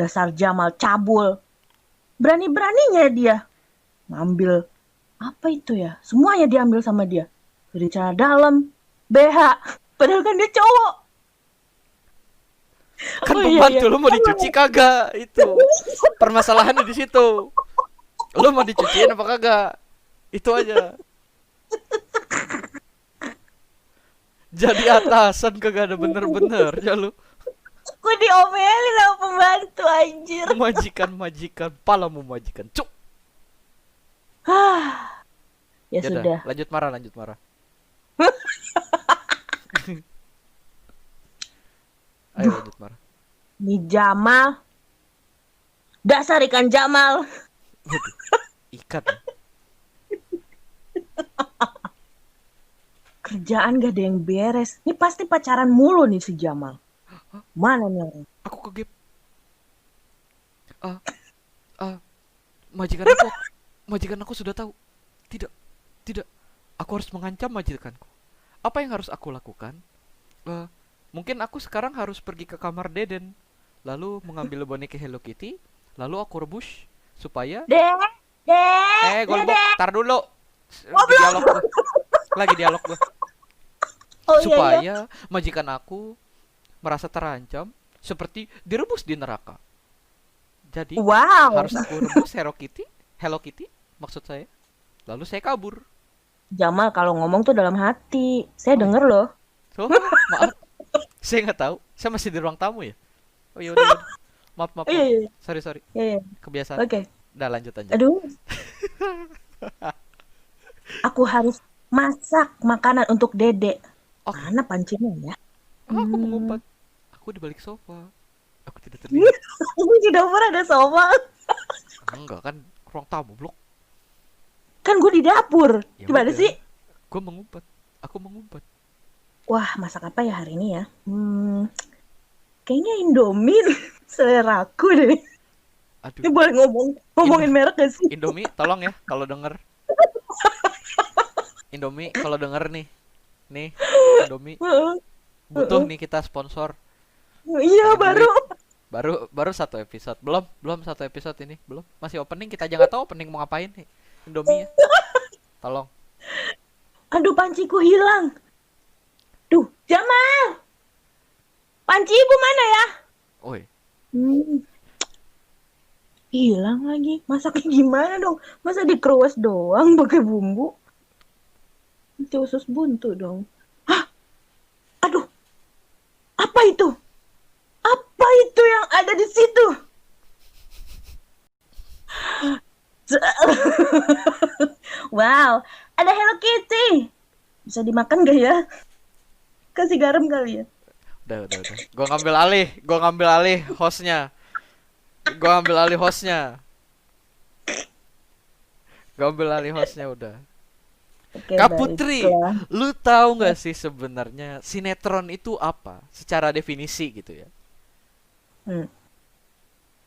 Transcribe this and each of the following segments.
Dasar Jamal cabul. Berani-beraninya dia ngambil apa itu ya? Semuanya diambil sama dia. Dari celana dalam, BH. Padahal kan dia cowok. Kan Oh iya iya. pembantu, lu mau dicuci kagak? Itu permasalahannya di situ. Lu mau dicuciin apa kagak? Itu aja. Jadi atasan kagak ada bener-bener ya lu. Aku diomelin sama pembantu anjir. Majikan, palamu majikan. Cuk. Ya Ya udah, sudah. lanjut marah. Ayo Duh, lanjut marah. ini Jamal. Dasar ikan Jamal. Waduh, ikan. Kerjaan gak ada yang beres. Ini pasti pacaran mulu nih si Jamal. Mana nih orang? Aku kegep. Ah, ah, majikan aku sudah tahu. Tidak, tidak. Aku harus mengancam majikanku. Apa yang harus aku lakukan? Eh, Mungkin aku sekarang harus pergi ke kamar Deden, lalu mengambil boneka Hello Kitty, lalu aku rebus supaya Dek, dek, golbok, dek. tar dulu. Oh Lagi belum. dialog gua. Lagi dialog gua. Oh iya iya. Supaya majikan aku merasa terancam seperti direbus di neraka. Jadi Wow. harus aku rebus Hello Kitty maksud saya. Lalu saya kabur. Jamal kalau ngomong tuh dalam hati. Saya Oh iya. denger loh. So, maaf. Saya nggak tahu. Saya masih di ruang tamu ya. Oh iya udah. Maaf. Iya iya Sorry. iya. Iya. Kebiasaan. Oke. Udah lanjut aja. Aduh, aku harus masak makanan untuk Dede. Oke. Mana pancinya ya? Aku Hmm. mengumpat. Aku di balik sofa. Aku tidak terlihat. Ini di dapur ada sofa. Enggak kan ruang tamu blok. Kan gue di dapur. Ya Gimana udah. sih? Gue mengumpat. Aku mengumpat. Wah, masak apa ya hari ini ya? Kayaknya Indomie seleraku deh. Aduh. Ini boleh ngomongin Indo merek gak sih? Indomie tolong ya kalau denger. Indomie kalau denger nih. Nih, Indomie Heeh, butuh heeh. nih kita sponsor. Iya Pengen baru. duit. Baru satu episode. Belum satu episode ini. Belum. Masih opening, kita aja nggak tahu opening mau ngapain nih. Indomie ya. Tolong. Aduh, panciku hilang. Duh, Jamal, panci ibu mana ya? Oi. Hmm, hilang lagi. Masaknya gimana dong? Masa dikeruas doang pakai bumbu? Itu usus buntu dong. Hah, aduh, apa itu? Apa itu yang ada di situ? Wow, ada Hello Kitty. Bisa dimakan gak ya? Kasih garam kali ya. Udah. Gua ngambil alih hostnya. Gua ambil alih hostnya udah. Oke, Kak Putri, baiklah. lu tahu nggak sih sebenarnya sinetron itu apa? Secara definisi gitu ya. Hmm.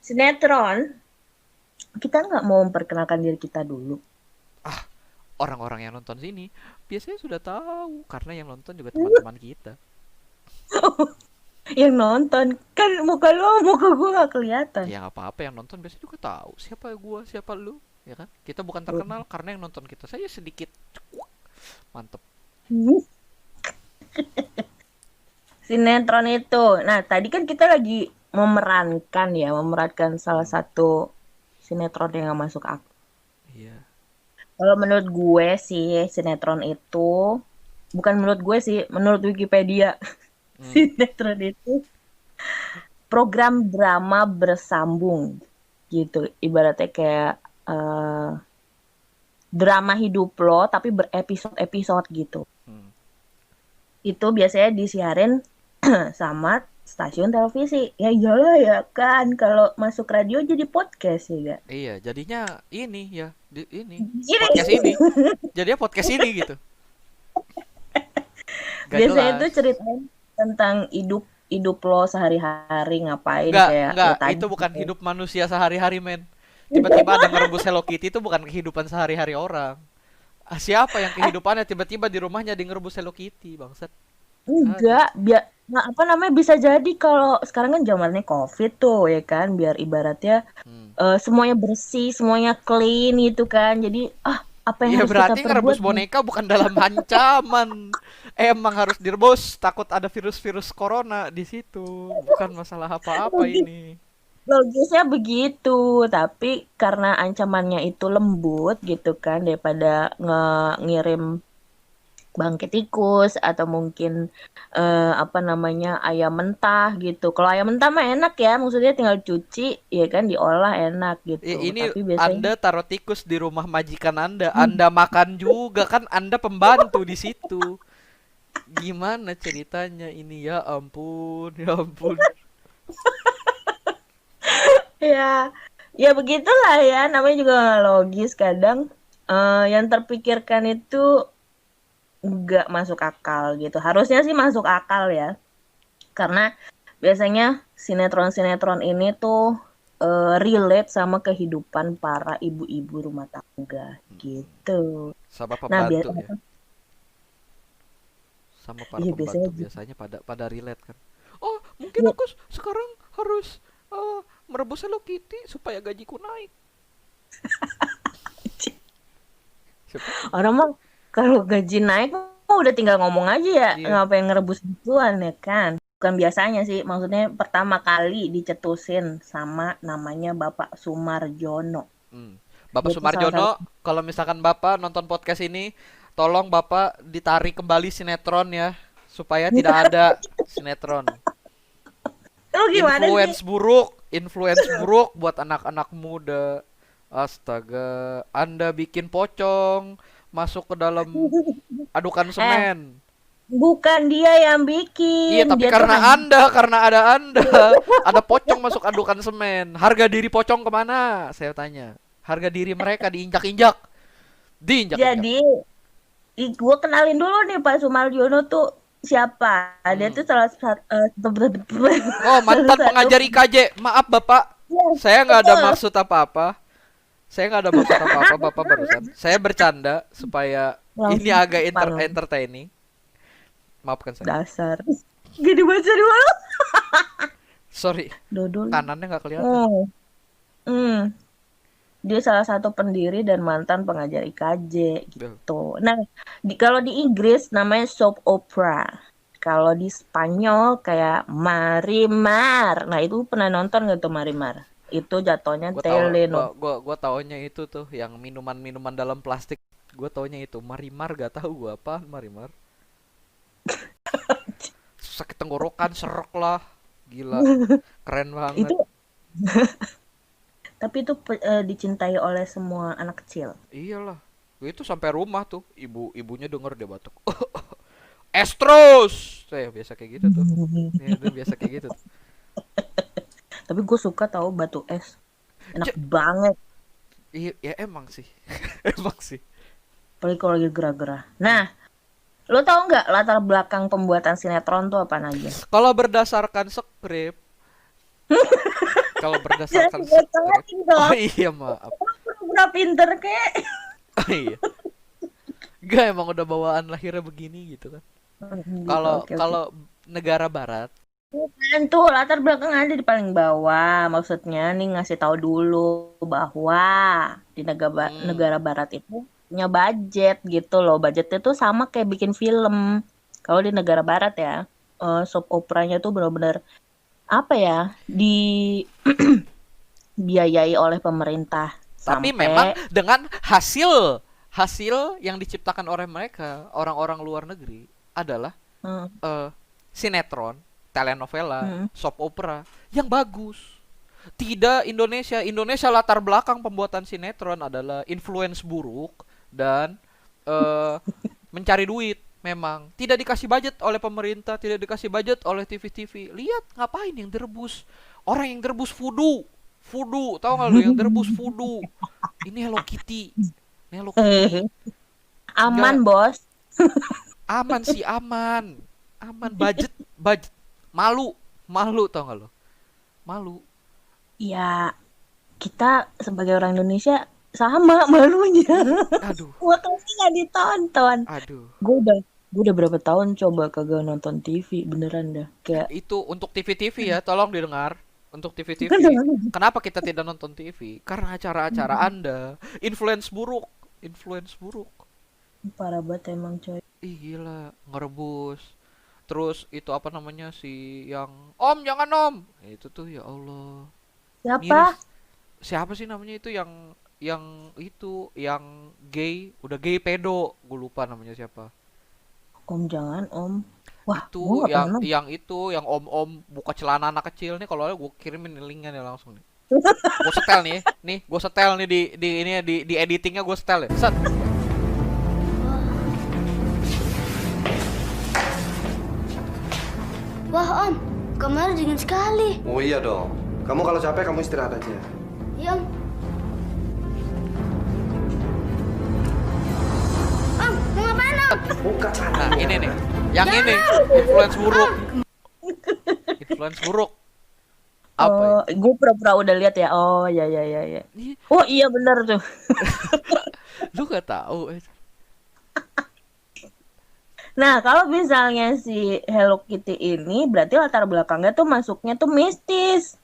Sinetron, kita nggak mau memperkenalkan diri kita dulu. Orang-orang yang nonton sini biasanya sudah tahu karena yang nonton juga teman-teman kita. Yang nonton kan muka gue nggak kelihatan. Ya nggak apa-apa, yang nonton biasanya juga tahu siapa gua, siapa lu, ya kan? Kita bukan terkenal karena yang nonton kita saya sedikit. Cukup. Mantep. Sinetron itu. Nah, tadi kan kita lagi memerankan salah Hmm, satu sinetron yang nggak masuk akal. iya. Kalau menurut gue sih sinetron itu bukan menurut gue sih, menurut Wikipedia Hmm, sinetron itu program drama bersambung gitu. Ibaratnya kayak eh, drama hidup lo tapi berepisode-episode gitu. hmm. Itu biasanya disiarin sama stasiun televisi. Ya iyalah ya kan kalau masuk radio jadi podcast ya gak? Iya, jadinya ini ya, ini Ini podcast ini. Jadinya podcast ini gitu. Gak biasanya tuh jelas. ceritain tentang hidup hidup lo sehari-hari ngapain kayak lo Enggak, tadi itu bukan gitu. hidup manusia sehari-hari, men. Tiba-tiba ada ngerebus Hello Kitty itu bukan kehidupan sehari-hari orang. Siapa yang kehidupannya tiba-tiba di rumahnya di ngerebus Hello Kitty, bangsat? Aduh. Enggak, biar nggak apa namanya bisa jadi kalau sekarang kan zamannya COVID tuh ya kan, biar ibaratnya Hmm. semuanya bersih, semuanya clean gitu kan. Jadi apa yang Iya harus kita berarti perbuat? ngerebus boneka bukan dalam ancaman. Emang harus direbus, takut ada virus-virus corona di situ. Bukan masalah apa-apa Logis, ini. logisnya begitu, tapi karena ancamannya itu lembut gitu kan, daripada ngirim bangkit tikus atau mungkin apa namanya ayam mentah gitu. Kalau ayam mentah mah enak ya, maksudnya tinggal cuci ya kan diolah enak gitu. Ini Tapi biasanya Anda taruh tikus di rumah majikan Anda, Anda makan juga kan Anda pembantu di situ. Gimana ceritanya ini ya ampun, ya ampun. ya ya begitulah ya, namanya juga nggak logis kadang yang terpikirkan itu nggak masuk akal gitu. Harusnya sih masuk akal ya, karena biasanya sinetron-sinetron ini tuh relate sama kehidupan para ibu-ibu rumah tangga gitu. Sama Nah, pembantu ya. Sama para iya biasanya pembantu gitu. biasanya pada relate kan. Oh, mungkin Ya, aku sekarang harus merebus Hello Kitty supaya gajiku naik. Siapa tahu. orang mah kalau gaji naik mah udah tinggal ngomong aja ya, Iya. ngapain ngerebus gituan ya kan. Bukan biasanya sih, maksudnya pertama kali dicetusin sama namanya Bapak Sumarjono. Hmm. Bapak Dia tuh salah satu. Sumarjono, kalau misalkan Bapak nonton podcast ini, tolong Bapak ditarik kembali sinetron ya, supaya tidak ada sinetron. Lu gimana sih? Influence buruk buat anak-anak muda. Astaga, Anda bikin pocong masuk ke dalam adukan Eh, semen. bukan dia yang Iya, bikin, tapi dia tuh hanya karena Anda, ada pocong masuk adukan semen. Harga diri pocong kemana? Saya tanya. Harga diri mereka diinjak-injak. jadi gue kenalin dulu nih Pak Sumarjono tuh siapa. Dia Hmm. tuh salah satu Oh, salah mantan satu. pengajar IKJ. Maaf, Bapak. Ya, Saya nggak ada betul. maksud apa-apa. Saya nggak ada maksud apa-apa, Bapak barusan. Saya bercanda supaya ini Langsung agak parah entertaining. Maafkan saya. dasar. Gini baca dulu. Sorry, Dodol. kanannya nggak kelihatan. Oh. Hmm. Dia salah satu pendiri dan mantan pengajar IKJ Duh. gitu. Nah, kalau di Inggris namanya soap opera. Kalau di Spanyol kayak Marimar. Nah, itu pernah nonton nggak tuh Marimar? Itu jatuhnya Gue tahu, telenovela. gua taunya itu tuh yang minuman-minuman dalam plastik. Gue taunya itu Marimar, gak tahu gua apa Marimar. Sakit tenggorokan, serok lah. Gila, keren banget. Itu tapi itu dicintai oleh semua anak kecil. Iyalah, itu sampai rumah tuh, ibunya denger dia batuk. Estros, saya biasa kayak gitu tuh. Ya, udah biasa kayak gitu tuh. Tapi gue suka tahu batu es. Enak Ja- banget. Iya, ya emang sih, emang sih. Apalagi kalau lagi gerah-gerah. Nah, lo tau nggak latar belakang pembuatan sinetron tuh apa aja? Kalau berdasarkan skrip, kalau Jangan berdasarkan skrip, dibocorin oh dong. iya maaf, Pura-pura pinter kek. oh iya, gak emang udah bawaan lahirnya begini gitu kan. Gitu, Kalau oke oke. kalau negara barat, Bukan tuh latar belakang ada di paling bawah. Maksudnya nih ngasih tahu dulu bahwa di hmm, negara barat itu punya budget gitu loh. Budgetnya tuh sama kayak bikin film. Kalau di negara barat ya, soap operanya tuh benar-benar apa ya, dibiayai oleh pemerintah tapi memang sampai dengan hasil hasil yang diciptakan oleh mereka orang-orang luar negeri adalah hmm, eh, sinetron, telenovela, hmm. soap opera yang bagus. Tidak Indonesia latar belakang pembuatan sinetron adalah influence buruk dan eh, mencari duit. Memang tidak dikasih budget oleh pemerintah, tidak dikasih budget oleh TV-TV. Lihat ngapain yang direbus? Orang yang direbus voodoo. Voodoo, tahu nggak lu yang direbus voodoo? Ini Hello Kitty. Ini Hello Kitty. Aman Nggak bos. aman sih, aman. Aman budget, budget. Malu, malu tau nggak lo? Malu. Ya kita sebagai orang Indonesia sama malunya. Aduh, Makanya nggak ditonton. aduh. Gue udah Gue udah berapa tahun coba kagak nonton TV beneran dah. Kayak Itu untuk TV-TV ya, tolong didengar. Untuk kan TV-TV. Kenapa kita tidak nonton TV? Karena acara-acara Anda influence buruk, influence buruk. parah banget emang coy. Ih gila, ngerebus. Terus itu apa namanya si yang Om jangan Om. Itu tuh ya Allah. Miris. Siapa? Siapa sih namanya itu yang itu yang gay, udah gay pedo. Gue lupa namanya siapa. Om jangan om. Wah, gue Itu nggak pernah. yang itu yang om-om buka celana anak kecil nih kalau ada gue kirimin linknya nih langsung nih. Gue setel nih gue setel nih di ini ya, di editingnya gue setel ya. Set. Wah Om, kamar dingin sekali. Oh iya dong. Kamu kalau capek kamu istirahat aja. Iya Om. Om, mau ngapain Om? Buka Nah ini nih, yang ini influence buruk, influence buruk. Apa? Oh, gue pura-pura udah lihat ya. Oh, ya ya ya ya. Ini Oh iya bener tuh. lu gak tahu? Nah, kalau misalnya si Hello Kitty ini berarti latar belakangnya tuh masuknya tuh mistis.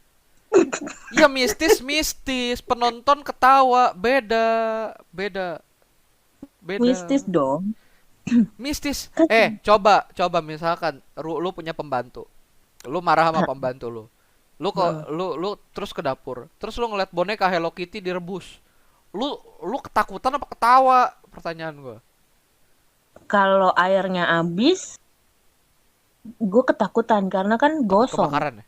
Ya mistis, penonton ketawa, beda, beda, beda. Mistis dong. Mistis. Coba misalkan lu punya pembantu. Lu marah sama pembantu lu. Lu terus ke dapur. Terus lu ngeliat boneka Hello Kitty direbus. Lu ketakutan apa ketawa? Pertanyaan gua. Kalau airnya habis, gue ketakutan karena kan gosong. Kebakaran ya?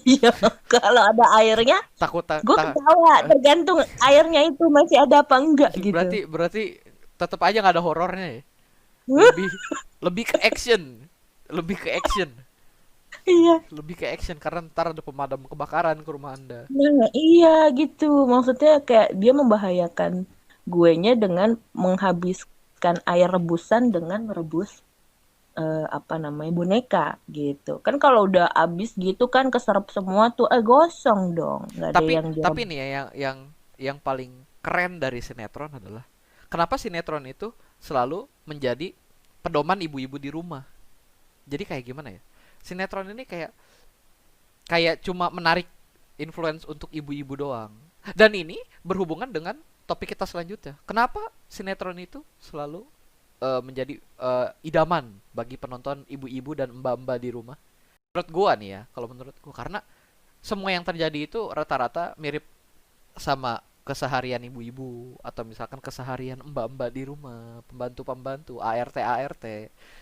Iya, kalau ada airnya, Takut gue ketawa. Tergantung airnya itu masih ada apa enggak gitu. berarti tetap aja nggak ada horornya ya. Lebih lebih ke action. Lebih ke action. Iya. Lebih ke action karena ntar ada pemadam kebakaran ke rumah Anda. Nah, iya gitu. Maksudnya kayak dia membahayakan guenya dengan menghabiskan air rebusan dengan merebus apa namanya boneka gitu. Kan kalau udah habis gitu kan keserap semua tuh gosong dong. Nggak ada yang Tapi nih ya yang paling keren dari sinetron adalah kenapa sinetron itu selalu menjadi pedoman ibu-ibu di rumah. Jadi kayak gimana ya? Sinetron ini kayak cuma menarik influence untuk ibu-ibu doang. Dan ini berhubungan dengan topik kita selanjutnya. Kenapa sinetron itu selalu menjadi idaman bagi penonton ibu-ibu dan mbak-mbak di rumah? Menurut gua nih ya, kalau menurut gua karena semua yang terjadi itu rata-rata mirip sama keseharian ibu-ibu atau misalkan keseharian mbak-mbak di rumah, pembantu-pembantu, ART.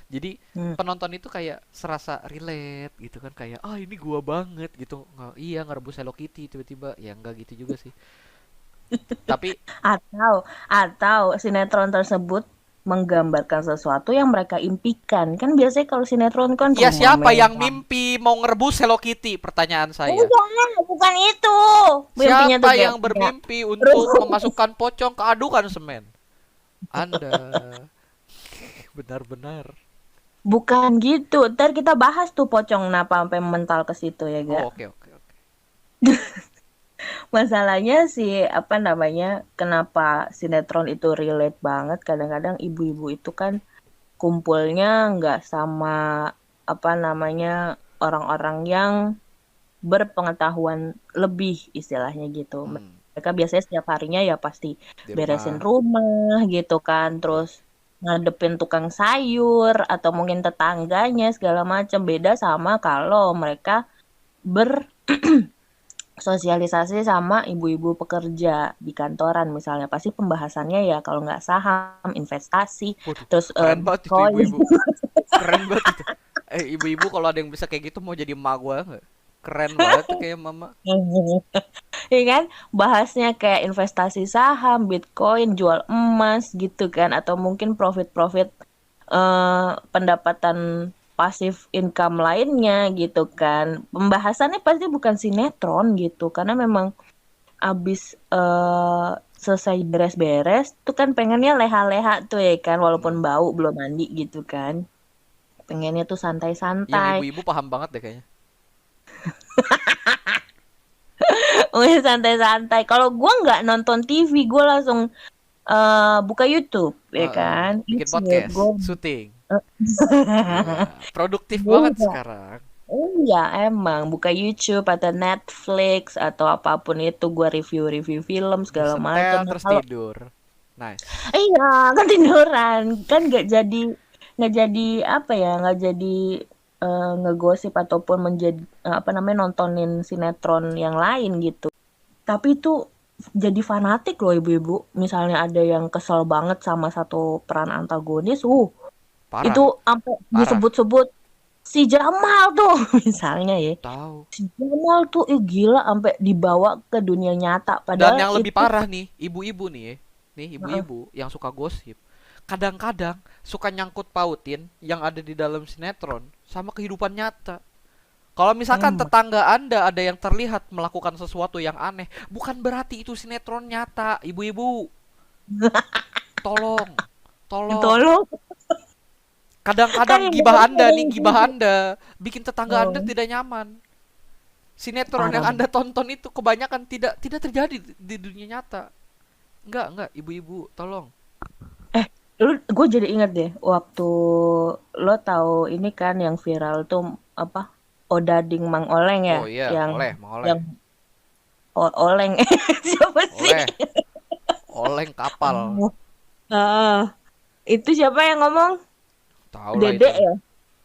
Jadi penonton itu kayak serasa relate gitu kan, kayak ini gua banget gitu. Iya ngerebus Hello Kitty tiba-tiba, ya enggak gitu juga sih. Tapi atau sinetron tersebut menggambarkan sesuatu yang mereka impikan. Kan biasanya kalau sinetron kan ya rumah siapa mewah. yang mimpi mau ngerebus Hello Kitty? Pertanyaan saya. Bukan itu. Mimpinya Siapa tuh kayak yang bermimpi untuk memasukkan pocong ke adukan semen? Anda benar-benar. bukan gitu. Ntar kita bahas tuh pocong kenapa sampai mental ke situ ya, Ga. Oh, oke. Masalahnya sih apa namanya? Kenapa sinetron itu relate banget? Kadang-kadang ibu-ibu itu kan kumpulnya nggak sama apa namanya orang-orang yang berpengetahuan lebih istilahnya gitu. Mereka biasanya setiap harinya ya pasti Di beresin rumah. rumah gitu kan, terus ngadepin tukang sayur atau mungkin tetangganya segala macam. Beda sama kalau mereka bersosialisasi sama ibu-ibu pekerja di kantoran misalnya. Pasti pembahasannya ya kalau nggak saham, investasi, Waduh, terus keren banget itu Bitcoin. ibu-ibu. Keren banget itu. Ibu-ibu kalau ada yang bisa kayak gitu mau jadi emak gua nggak? Keren banget tuh kayak mama. Ya kan, bahasnya kayak investasi saham, Bitcoin, jual emas gitu kan, atau mungkin profit-profit pendapatan pasif income lainnya gitu kan. Pembahasannya pasti bukan sinetron gitu, karena memang abis selesai beres-beres tuh kan pengennya leha-leha tuh ya kan, walaupun bau belum mandi gitu kan. Pengennya tuh Yang santai-santai. ibu-ibu paham banget deh kayaknya. Santai-santai. Kalau gue nggak nonton TV, gue langsung buka YouTube, ya kan. Bikin It's podcast, gue syuting. Iya, produktif banget Iya. sekarang. Iya, emang buka YouTube atau Netflix atau apapun itu gua review-review film segala macam. Disetel Nah, terus kalau tidur. Nice. iya kan tiduran kan nggak jadi apa ya nggak jadi ngegosip ataupun menjadi apa namanya nontonin sinetron yang lain gitu. Tapi itu jadi fanatik loh ibu-ibu. Misalnya ada yang kesel banget sama satu peran antagonis, itu Parah, sampai parah. disebut-sebut si Jamal tuh misalnya ya. Tahu. Si Jamal tuh gila sampai dibawa ke dunia nyata Dan padahal yang lebih itu parah nih, ibu-ibu nih, nih Heeh. ibu-ibu yang suka gosip, kadang-kadang suka nyangkut pautin yang ada di dalam sinetron sama kehidupan nyata. Kalau misalkan Emang. tetangga Anda ada yang terlihat melakukan sesuatu yang aneh, bukan berarti itu sinetron nyata, ibu-ibu. Tolong, tolong. Tolong kan Kadang-kadang yang gibah dengerin Anda ada nih, yang gibah gitu. Anda bikin tetangga Anda Oh, tidak nyaman. Sinetron parah yang banget. Anda tonton itu kebanyakan tidak terjadi di dunia nyata. Enggak, ibu-ibu, tolong. Gue jadi inget deh waktu lo tahu ini kan yang viral tuh apa Odading Mang Oleng ya Oh iya, yang oleh. yang Oleng siapa sih? Oleh, oleng kapal. Oh. Ah, itu siapa yang ngomong? Tahu lah Dede itu. ya?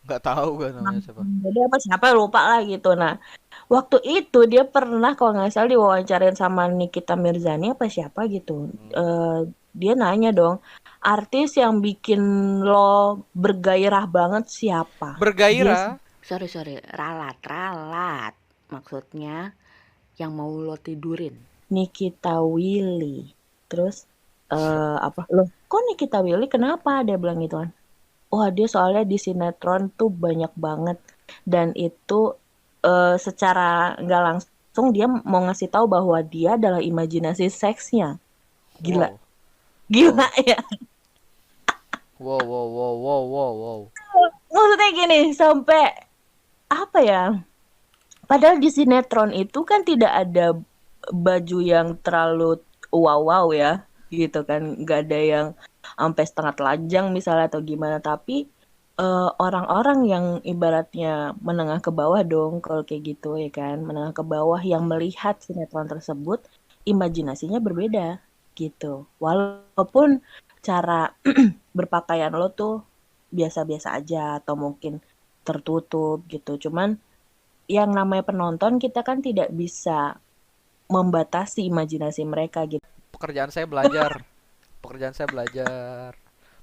Nggak tahu gue namanya siapa. Dede apa siapa lupa lah gitu. Nah, waktu itu dia pernah kalau nggak salah diwawancarain sama Nikita Mirzani apa siapa gitu. Hmm. Eh, dia nanya dong, artis yang bikin lo bergairah banget siapa? Dia Bergairah. Sorry, sorry, ralat, ralat. Maksudnya yang mau lo tidurin. Nikita Willy. Terus Siap. apa? Loh, kok Nikita Willy kenapa? Dia bilang gitu kan. Wah, dia soalnya di sinetron tuh banyak banget dan itu secara nggak langsung dia mau ngasih tahu bahwa dia adalah imajinasi seksnya. Gila, Wow, gila wow, ya. wow. Maksudnya gini, sampai apa ya? Padahal di sinetron itu kan tidak ada baju yang terlalu wow-wow ya, gitu kan. Nggak ada yang sampai setengah telanjang misalnya atau gimana. Tapi orang-orang yang ibaratnya menengah ke bawah dong kalau kayak gitu ya kan. Menengah ke bawah yang melihat sinetron tersebut, imajinasinya berbeda gitu. Walaupun cara berpakaian lo tuh biasa-biasa aja atau mungkin tertutup gitu. Cuman yang namanya penonton kita kan tidak bisa membatasi imajinasi mereka gitu. Pekerjaan saya belajar. Pekerjaan saya belajar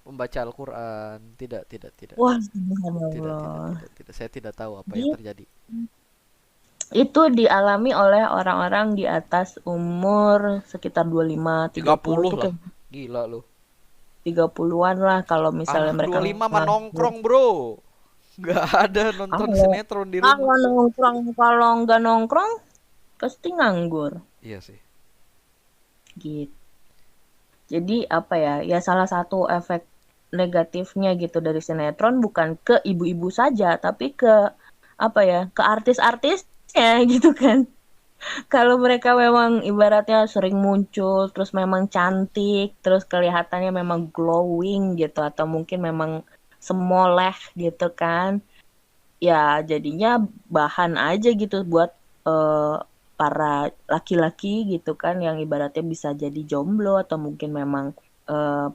membaca Al-Quran. Tidak. Wah, subhanallah. Tidak. Saya tidak tahu apa yang Gitu. terjadi. Itu dialami oleh orang-orang di atas umur sekitar 25, 30 30 tuh lah. kayak Gila lu. 30-an lah kalau misalnya Anak mereka 25 mah nganggur. nongkrong, bro. Nggak ada nonton Kalau sinetron di rumah. kalau nongkrong, kalau nggak nongkrong pasti nganggur Iya sih. gitu. Jadi apa ya? Ya salah satu efek negatifnya gitu dari sinetron bukan ke ibu-ibu saja, tapi ke apa ya? Ke artis-artisnya gitu kan. Kalau mereka memang ibaratnya sering muncul, terus memang cantik, terus kelihatannya memang glowing gitu, atau mungkin memang semoleh gitu kan, ya jadinya bahan aja gitu buat eh, para laki-laki gitu kan, yang ibaratnya bisa jadi jomblo atau mungkin memang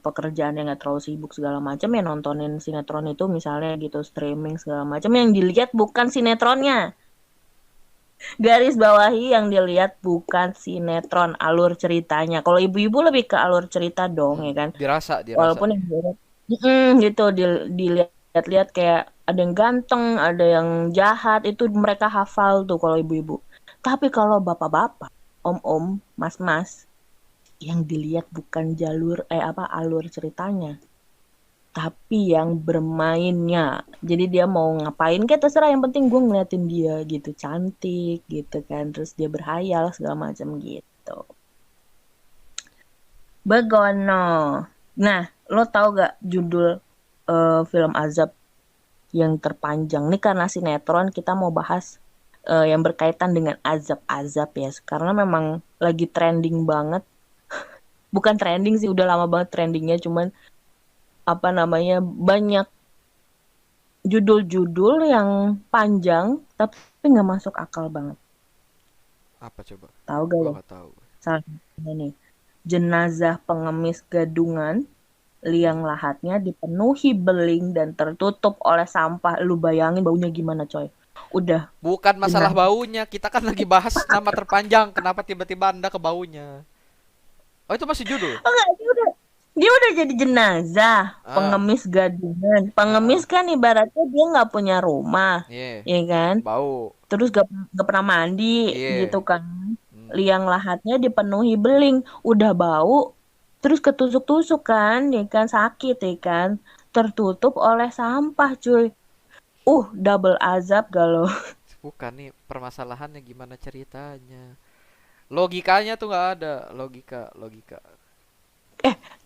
pekerjaan yang gak terlalu sibuk segala macam ya nontonin sinetron itu misalnya gitu streaming segala macam yang dilihat bukan sinetronnya. Garis bawahi yang dilihat bukan sinetron alur ceritanya. Kalau ibu-ibu lebih ke alur cerita dong ya kan. Dirasa Walaupun nih. yang dilihat gitu dilihat-lihat kayak ada yang ganteng, ada yang jahat itu mereka hafal tuh kalau ibu-ibu. Tapi kalau bapak-bapak, om-om, mas-mas yang dilihat bukan alur ceritanya, tapi yang bermainnya. Jadi dia mau ngapain kayak terserah yang penting gue ngeliatin dia gitu cantik gitu kan terus dia berhayal segala macam gitu. Begono. Nah, lo tau gak judul film Azab yang terpanjang? Nih karena sinetron kita mau bahas yang berkaitan dengan azab-azab ya. Karena memang lagi trending banget. Bukan trending sih, udah lama banget trendingnya. Cuman apa namanya banyak judul-judul yang panjang tapi nggak masuk akal banget. Apa coba? Tahu gak Gua lo? nggak tahu. Salah satunya nih. Jenazah pengemis gadungan, liang lahatnya dipenuhi beling dan tertutup oleh sampah. Lu bayangin baunya gimana, coy? Udah Bukan masalah jenazah. baunya, kita kan lagi bahas nama terpanjang. Kenapa tiba-tiba Anda ke baunya? Oh, itu masih judul. Oh enggak, dia udah jadi jenazah Ah, pengemis gadungan. ah, Pengemis kan ibaratnya dia nggak punya rumah, iya. ya kan? Bau. Terus gak pernah mandi Iya. gitu kan. Hmm. Liang lahatnya dipenuhi beling, udah bau, terus ketusuk-tusuk kan, ya kan sakit ya kan. Tertutup oleh sampah, cuy. Double azab galau. Bukan nih permasalahannya gimana ceritanya. Logikanya tuh nggak ada. Logika.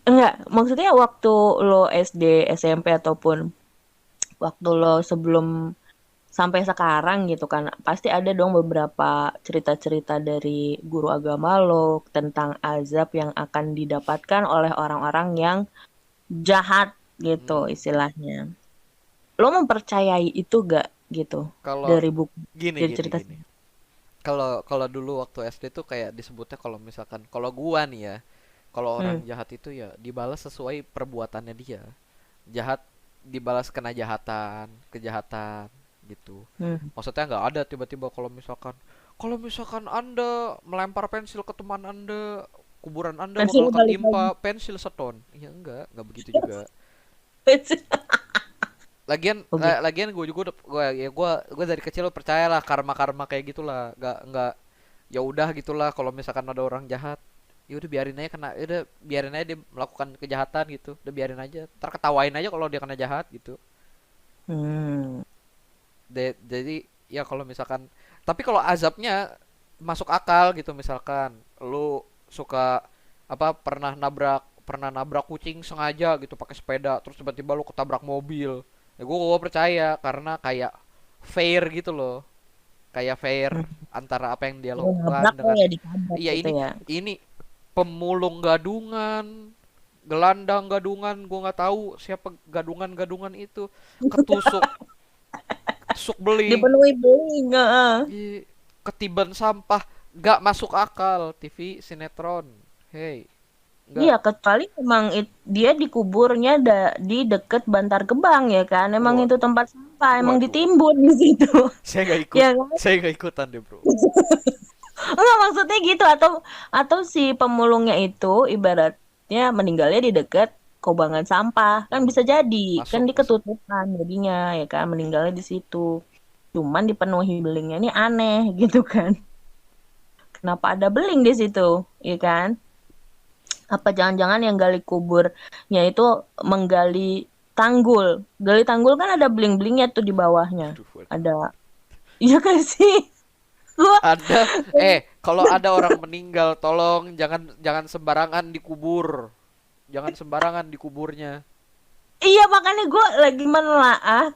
Enggak, maksudnya waktu lo SD, SMP ataupun waktu lo sebelum sampai sekarang gitu kan, pasti ada dong beberapa cerita-cerita dari guru agama lo tentang azab yang akan didapatkan oleh orang-orang yang jahat gitu Hmm. istilahnya. Lo mempercayai itu gak gitu Kalau dari buku, gini dari gini cerita? gini. Kalau kalau dulu waktu SD tuh kayak disebutnya kalau misalkan kalau gua nih ya, kalau orang Hmm, jahat itu ya dibalas sesuai perbuatannya dia. Jahat dibalas kena kejahatan gitu. hmm. Maksudnya nggak ada tiba-tiba kalau misalkan Anda melempar pensil ke teman Anda, kuburan Anda bakal Pensilnya balik lagi. ketimpa pensil seton. Iya enggak begitu juga. Oke. Lagian gue juga gue dari kecil percayalah karma kayak gitulah, nggak ya udah gitulah. Kalau misalkan ada orang jahat, ya udah biarin aja kena, ya udah biarin aja dia melakukan kejahatan gitu, udah biarin aja, terketawain aja kalau dia kena jahat gitu. Hmm. Jadi ya kalau misalkan, tapi kalau azabnya masuk akal gitu, misalkan lu suka pernah nabrak kucing sengaja gitu pakai sepeda, terus tiba-tiba lu ketabrak mobil, ya gue percaya karena kayak fair gitu loh, kayak fair Hmm. antara apa yang dia Lo lakukan nabrak lo dengan ya ditabrak iya. gitu ya. Ini pemulung gadungan, gelandang gadungan, gue nggak tahu siapa gadungan itu, ketusuk tusuk beling. Dipenuhi beling. Heeh. Ketiban sampah, gak masuk akal. TV sinetron, hey, Iya, nggak. kecuali emang dia dikuburnya di deket Bantar Gebang ya kan. Emang itu Waduh, tempat sampah, emang waduh, ditimbun di situ. saya nggak ikut, Ya kan? saya nggak ikutan deh bro. Enggak maksudnya gitu, atau si pemulungnya itu ibaratnya meninggalnya di deket kubangan sampah. Kan bisa jadi, kan Masuk di masuk. ketutupan jadinya ya kan, meninggalnya di situ. Cuman dipenuhi belingnya ini aneh gitu kan. Kenapa ada beling di situ? Ya kan? Apa jangan-jangan yang gali kuburnya itu menggali tanggul. Gali tanggul kan ada beling-belingnya tuh di bawahnya. Waduh, waduh. Ada. Iya kan sih? Gua Kalau ada orang meninggal, tolong jangan jangan sembarangan dikubur, jangan sembarangan dikuburnya. iya makanya gue lagi menelaah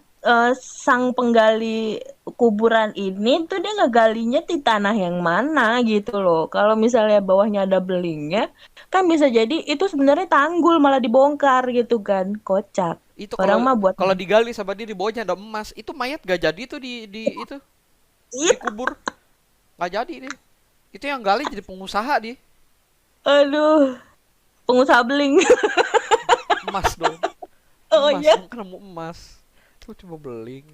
sang penggali kuburan ini tuh dia ngegalinya di tanah yang mana gitu loh. Kalau misalnya bawahnya ada belingnya, kan bisa jadi itu sebenarnya tanggul malah dibongkar gitu kan. Kocak. Itu Orang kalau mah buat kalau digali sama dia, di bawahnya ada emas, itu mayat gak jadi tuh di itu iya, dikubur, nggak jadi deh. Itu yang gali jadi pengusaha dia. aduh, pengusaha beling. Emas dong. Oh Emas iya, dong, kan mau emas. Itu coba beling.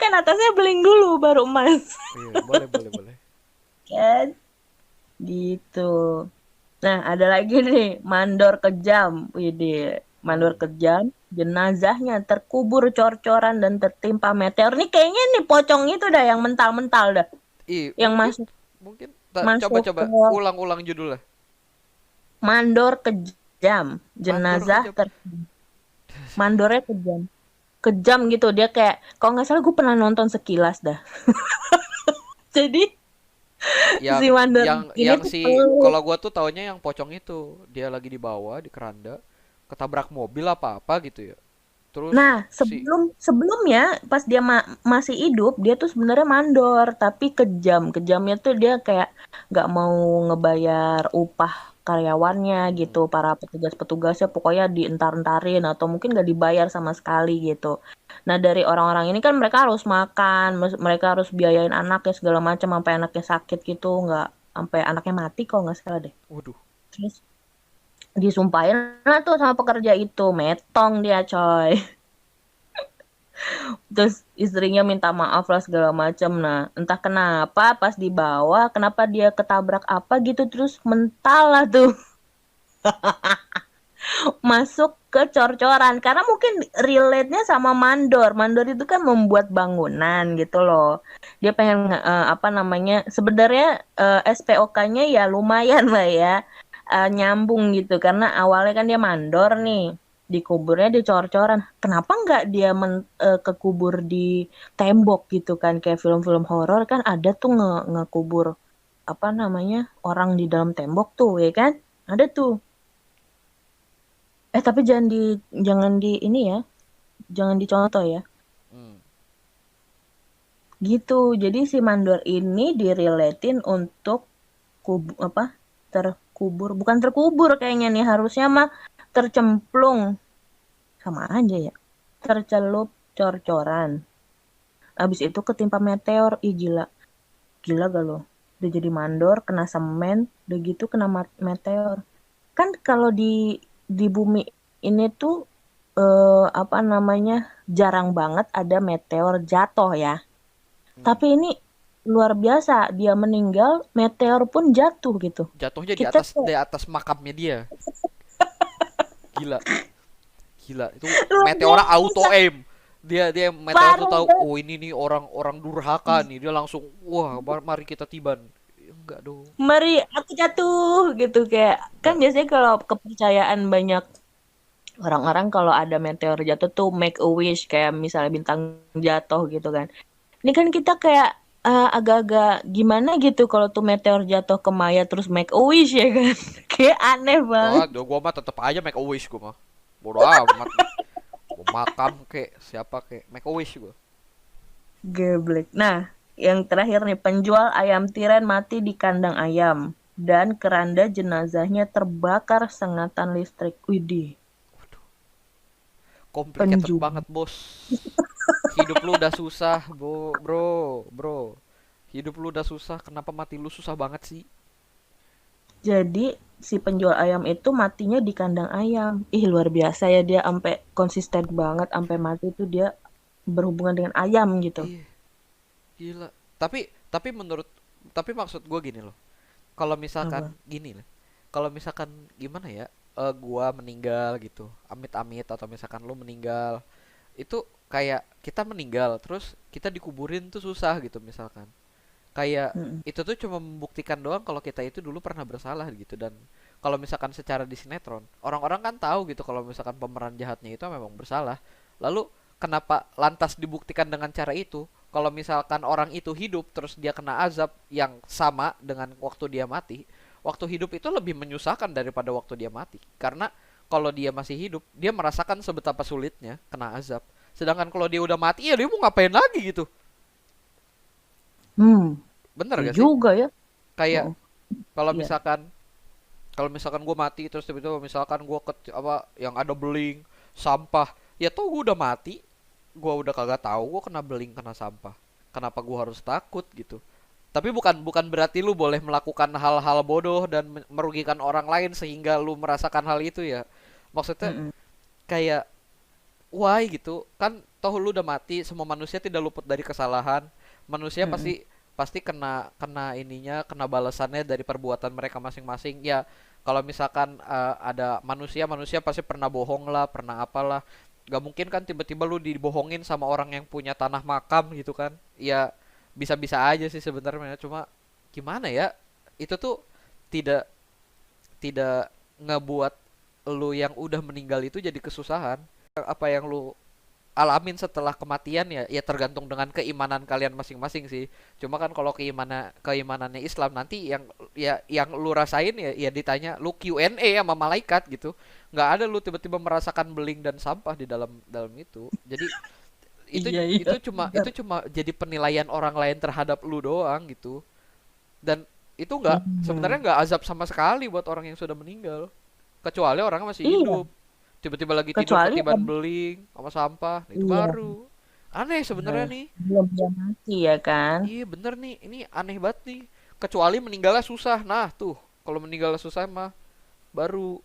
kan atasnya beling dulu baru emas. Iya, boleh, boleh, boleh. Kan gitu. Nah, ada lagi nih, mandor kejam. Widih, mandor Hmm. kejam, jenazahnya terkubur cor-coran dan tertimpa meteor. Nih kayaknya nih pocong itu dah yang mental-mental dah. Ih, Yang mungkin, masuk mungkin. Coba, masuk coba, ke ulang-ulang judulnya. mandor kejam. Mandor Jenazah kejam. mandornya kejam. Kejam gitu dia kayak kalau nggak salah gue pernah nonton sekilas dah. Jadi si Yang, mandor yang, ini yang tuh si, pelit. kalau gua tuh taunya yang pocong itu, dia lagi di bawah di keranda, ketabrak mobil apa-apa gitu ya. Terus Nah, si, sebelumnya pas dia masih hidup, dia tuh sebenarnya mandor, tapi kejam. Kejamnya tuh dia kayak nggak mau ngebayar upah karyawannya gitu, para petugas-petugasnya pokoknya dientar-entarin atau mungkin gak dibayar sama sekali gitu. Nah dari orang-orang ini kan mereka harus makan, mereka harus biayain anaknya segala macam sampai anaknya sakit gitu, nggak sampai anaknya mati kalau nggak salah deh. Waduh. Terus disumpahin lah tuh sama pekerja itu, metong dia coy. Terus istrinya minta maaf lah segala macam. Nah, entah kenapa pas dibawa, kenapa dia ketabrak apa gitu terus mental lah tuh masuk ke cor-coran karena mungkin relate-nya sama mandor. Mandor itu kan membuat bangunan gitu loh. Dia pengen apa namanya? Sebenarnya SPOK-nya ya lumayan lah ya. Nyambung gitu karena awalnya kan dia mandor nih, dikuburnya di cor-coran. Kenapa nggak dia kekubur di tembok gitu kan, kayak film-film horor kan ada tuh ngekubur apa namanya orang di dalam tembok tuh ya kan, ada tuh. Tapi jangan di ini ya, jangan dicontoh ya. Hmm. Gitu. Jadi si mandor ini direlatin untuk terkubur, bukan terkubur kayaknya nih, harusnya mah tercemplung, sama aja ya, tercelup cor-coran. Abis itu ketimpa meteor. Ih gila gak lo, udah jadi mandor kena semen, udah gitu kena meteor. Kan kalau di bumi ini tuh apa namanya jarang banget ada meteor jatuh ya. Tapi ini luar biasa, dia meninggal, meteor pun jatuh gitu. Jatuhnya Kita di atas makamnya dia. Gila. Gila, itu luar meteora biasa. auto aim. Dia meteor tuh Parah tahu, banget. oh ini nih orang durhaka nih. Dia langsung, wah, mari kita tiban. Enggak dong. Mari aku jatuh gitu, kayak kan biasanya kalau kepercayaan banyak orang-orang kalau ada meteor jatuh tuh make a wish, kayak misalnya bintang jatuh gitu kan. Ini kan kita kayak agak-agak gimana gitu kalau tuh meteor jatuh ke Maya terus make a wish ya kan. Kayak aneh banget. Wah, gua mah tetap aja make a wish gua mah. Bodoh amat. Gua makam kek, siapa kek, make a wish gua. Geblek. Nah, yang terakhir nih, penjual ayam tiren mati di kandang ayam dan keranda jenazahnya terbakar sengatan listrik. Widih. Complicated Penjual. banget, Bos. Hidup lu udah susah, bro. Hidup lu udah susah, kenapa mati lu susah banget sih? Jadi si penjual ayam itu matinya di kandang ayam. Ih, luar biasa ya, dia sampai konsisten banget sampai mati itu dia berhubungan dengan ayam gitu. Iya, gila. Tapi tapi maksud gua gini loh. Kalau misalkan Apa? gini lah. Kalau misalkan gimana ya? Gua meninggal gitu. Amit-amit atau misalkan lu meninggal. Itu kayak kita meninggal terus kita dikuburin tuh susah gitu misalkan. Kayak Mm-mm. itu tuh cuma membuktikan doang kalau kita itu dulu pernah bersalah gitu. Dan kalau misalkan secara di sinetron, orang-orang kan tahu gitu kalau misalkan pemeran jahatnya itu memang bersalah. Lalu kenapa lantas dibuktikan dengan cara itu? Kalau misalkan orang itu hidup terus dia kena azab yang sama dengan waktu dia mati, waktu hidup itu lebih menyusahkan daripada waktu dia mati. Karena kalau dia masih hidup, dia merasakan sebetapa sulitnya kena azab. Sedangkan kalau dia udah mati, ya dia mau ngapain lagi gitu. Bener Ya gak sih? juga ya. Kayak Oh, kalau iya. misalkan gue mati terus tiba-tiba misalkan gue ke apa yang ada beling, sampah, ya tau gue udah mati, gue udah kagak tahu gue kena beling kena sampah. Kenapa gue harus takut gitu? Tapi bukan berarti lu boleh melakukan hal-hal bodoh dan merugikan orang lain sehingga lu merasakan hal itu ya. Maksudnya Mm-mm. kayak why gitu kan, toh lu udah mati, semua manusia tidak luput dari kesalahan. Manusia Mm-mm. pasti pasti kena kena ininya, kena balasannya dari perbuatan mereka masing-masing ya. Kalau misalkan ada manusia pasti pernah bohong lah, pernah apalah. Gak mungkin kan tiba-tiba lu dibohongin sama orang yang punya tanah makam gitu kan. Ya bisa-bisa aja sih sebenarnya, cuma gimana ya, itu tuh tidak tidak ngebuat lu yang udah meninggal itu jadi kesusahan. Apa yang lu alamin setelah kematian ya tergantung dengan keimanan kalian masing-masing sih. Cuma kan kalau keimanannya Islam nanti yang lu rasain ya ditanya lu Q&A sama malaikat gitu. Nggak ada lu tiba-tiba merasakan beling dan sampah di dalam dalam itu. Jadi itu Iya, iya. itu cuma jadi penilaian orang lain terhadap lu doang gitu. Dan itu nggak Hmm. sebenarnya nggak azab sama sekali buat orang yang sudah meninggal. Kecuali orang masih Iya, hidup. Tiba-tiba lagi tidur kecuali ketiban beling sama sampah, nah itu iya, baru. Aneh sebenarnya nah, nih. belum dia mati ya kan. Iya bener nih, ini aneh banget nih. Kecuali meninggalnya susah. Nah tuh, kalau meninggalnya susah mah baru.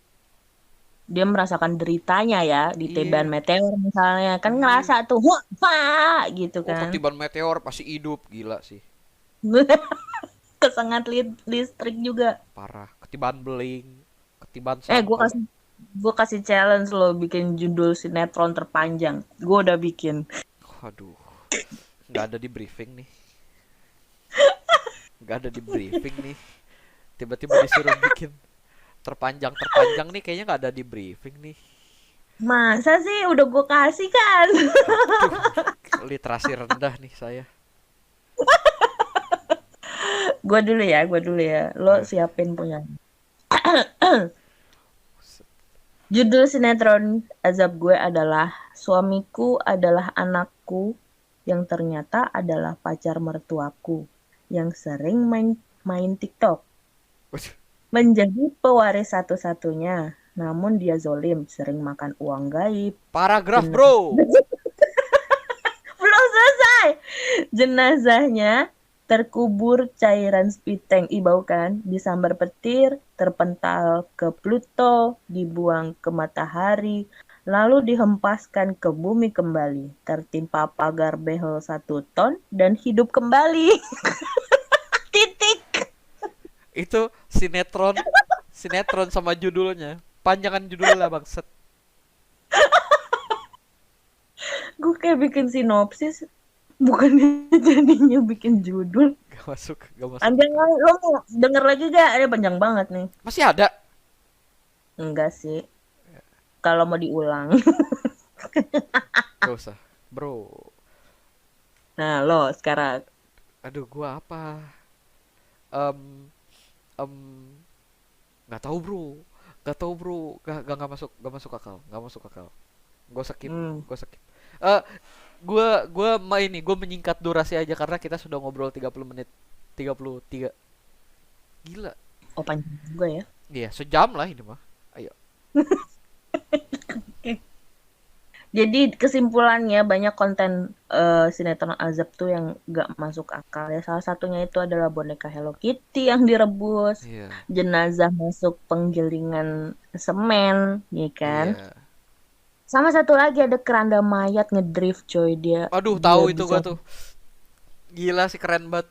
Dia merasakan deritanya ya, diteban Iya, meteor misalnya. Kan iya. ngerasa tuh, wah, pak, gitu Oh kan. ketiban meteor pasti hidup, gila sih. Kesengat listrik juga. Parah. Ketiban beling, ketiban Gue sampah. kasih gue kasih challenge lo bikin judul sinetron terpanjang. Gue udah bikin. Waduh, nggak ada di briefing nih. Nggak ada di briefing nih. Tiba-tiba disuruh bikin terpanjang-terpanjang nih, kayaknya nggak ada di briefing nih. Masa sih udah gue kasih kan? Aduh, literasi rendah nih saya. Gue dulu ya. Lo Eh, siapin punya. Judul sinetron azab gue adalah Suamiku Adalah Anakku yang ternyata adalah pacar mertuaku yang sering main TikTok. Menjadi pewaris satu-satunya, namun dia zolim, sering makan uang gaib. paragraf Jenazah bro. belum selesai. Jenazahnya terkubur cairan spiteng, bau kan, disambar petir, terpental ke Pluto, dibuang ke matahari, lalu dihempaskan ke bumi kembali, tertimpa pagar behel 1 ton dan hidup kembali. Titik. Itu sinetron, sinetron sama judulnya. Panjangan judulnya bangset. Gue kayak bikin sinopsis, bukannya jadinya bikin judul. Gak masuk, gak masuk Anjing, akal. lo mau denger lagi gak? Ini panjang banget nih. Masih ada? Enggak sih, kalau mau diulang. Gak usah, bro. Nah, lo sekarang. Aduh, gua apa? Em, em, nggak tahu bro, nggak tahu bro, nggak masuk, nggak masuk akal, nggak masuk akal. Gue skip, Hmm. gue skip. Eh, gue main nih, gue menyingkat durasi aja karena kita sudah ngobrol 30 menit, 33. Gila. Oh, panjang juga ya. Iya, sejam lah ini mah. Ayo. Jadi kesimpulannya banyak konten sinetron azab tuh yang gak masuk akal ya. Salah satunya itu adalah boneka Hello Kitty yang direbus, Iya. jenazah masuk penggilingan semen, ya kan? Iya. Sama satu lagi ada keranda mayat ngedrift coy, dia Aduh, dia tahu itu bisa. gua tuh. Gila sih, keren banget.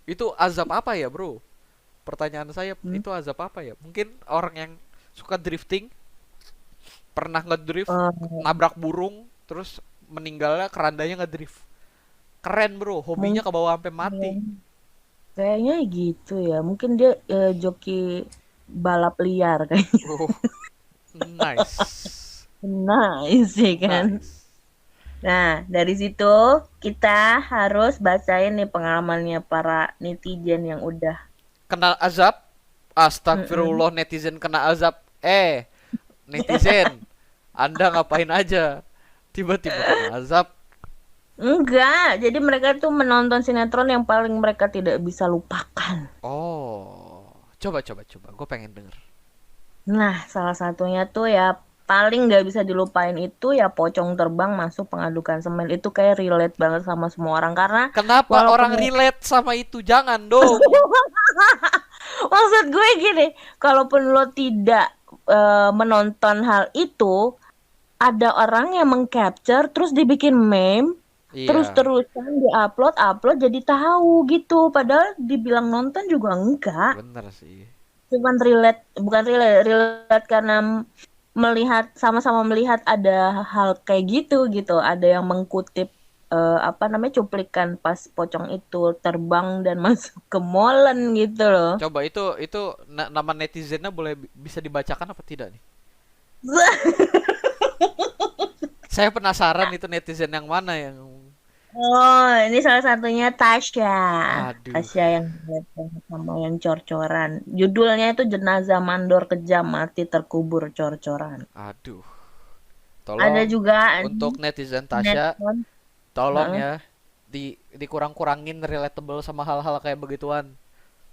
Itu azab apa ya, bro? Pertanyaan saya, Hmm. itu azab apa ya? Mungkin orang yang suka drifting, pernah ngedrift, Eh, nabrak burung, terus meninggalnya kerandanya ngedrift. Keren, bro. Hobinya ke bawah sampai mati. mungkin kayaknya gitu ya. Mungkin dia joki balap liar kayaknya. Oh, nice. Nice sih kan. Nice. Nah, dari situ kita harus bacain nih pengalamannya para netizen yang udah. Kena azab? Mm-mm. Astagfirullah, netizen kena azab. Netizen, Anda ngapain aja? Tiba-tiba kena azab. Enggak, jadi mereka tuh menonton sinetron yang paling mereka tidak bisa lupakan. Oh, coba. Gue pengen denger. Nah, salah satunya tuh ya paling nggak bisa dilupain itu ya Pocong Terbang Masuk Pengadukan Semen. Itu kayak relate banget sama semua orang karena Kenapa orang walaupun relate sama itu? Jangan dong. maksud gue gini, kalaupun lo tidak menonton hal itu, ada orang yang mengcapture terus dibikin meme, Iya, terus-terusan diupload jadi tahu gitu. Padahal dibilang nonton juga enggak. bener sih. Cuman relate, bukan relate karena sama-sama melihat ada hal kayak gitu. Ada yang mengkutip cuplikan pas pocong itu terbang dan masuk ke molen gitu loh. Coba itu nama netizennya boleh bisa dibacakan apa tidak nih? Saya penasaran itu netizen yang mana yang Oh, ini salah satunya Tasya. aduh, Tasya yang relate banget sama yang cor-coran. Judulnya itu Jenazah Mandor Kejam Mati Terkubur Cor-coran. aduh. Ada Tolong juga untuk netizen Tasya, sinetron. tolong Heeh. ya dikurang-kurangin relatable sama hal-hal kayak begituan.